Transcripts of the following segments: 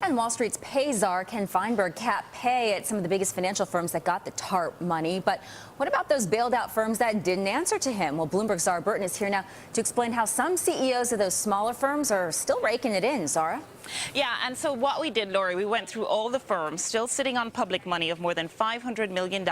And Wall Street's pay czar Ken Feinberg capped pay at some of the biggest financial firms that got the TARP money. But what about those bailed out firms that didn't answer to him? Well, Bloomberg's Zara Burton is here now to explain how some CEOs of those smaller firms are still raking it in. Zara? Yeah, and so what we did, Lori, we went through all the firms still sitting on public money of more than $500 million.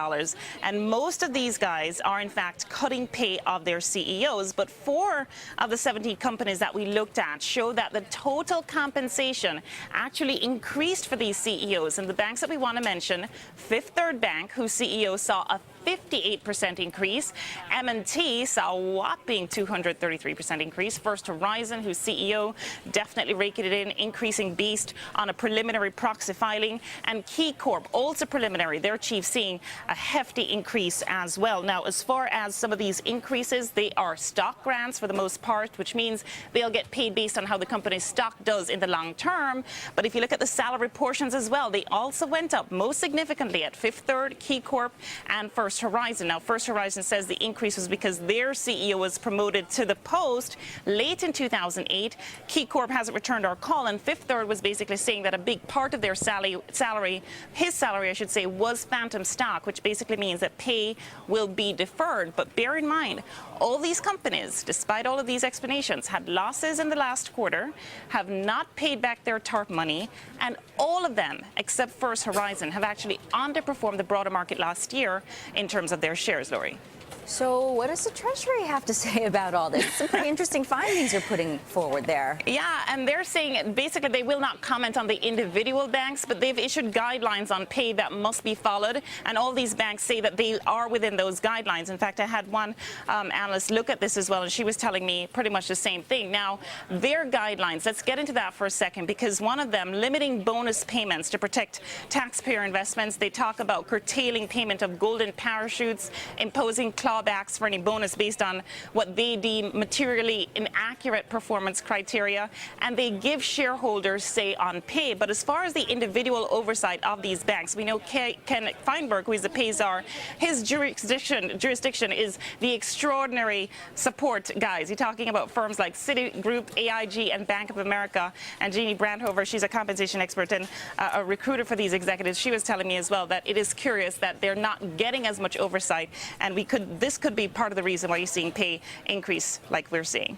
And most of these guys are, in fact, cutting pay of their CEOs. But 4 of the 17 companies that we looked at show that the total compensation actually increased for these CEOs. And the banks that we want to mention, Fifth Third Bank, whose CEO saw a 58% increase. M&T saw a whopping 233% increase. First Horizon, whose CEO definitely raking it in, increasing beast on a preliminary proxy filing. And Key Corp, also preliminary, their chief seeing a hefty increase as well. Now, as far as some of these increases, they are stock grants for the most part, which means they'll get paid based on how the company's stock does in the long term. But if you look at the salary portions as well, they also went up most significantly at Fifth Third, Key Corp, and First Horizon. Now, First Horizon says the increase was because their CEO was promoted to the post late in 2008. Key Corp hasn't returned our call, and Fifth Third was basically saying that a big part of their salary, his salary, I should say, was phantom stock, which basically means that pay will be deferred. But bear in mind, all these companies, despite all of these explanations, had losses in the last quarter, have not paid back their TARP money, and all of them, except First Horizon, have actually underperformed the broader market last year in terms of their shares, Lori. So what does the Treasury have to say about all this? Some pretty interesting findings you're putting forward there. Yeah, and they're saying basically they will not comment on the individual banks, but they've issued guidelines on pay that must be followed. And all these banks say that they are within those guidelines. In fact, I had one analyst look at this as well, and she was telling me pretty much the same thing. Now, their guidelines, let's get into that for a second, because one of them, limiting bonus payments to protect taxpayer investments. They talk about curtailing payment of golden parachutes, imposing clawbacks for any bonus based on what they deem materially inaccurate performance criteria, and they give shareholders say on pay. But as far as the individual oversight of these banks, we know Ken Feinberg, who is the pay czar, his jurisdiction is the extraordinary support guys. You're talking about firms like Citigroup, AIG, and Bank of America. And Jeannie Brandhover, she's a compensation expert and a recruiter for these executives. She was telling me as well that it is curious that they're not getting as much oversight, and this could be part of the reason why you're seeing pay increase like we're seeing.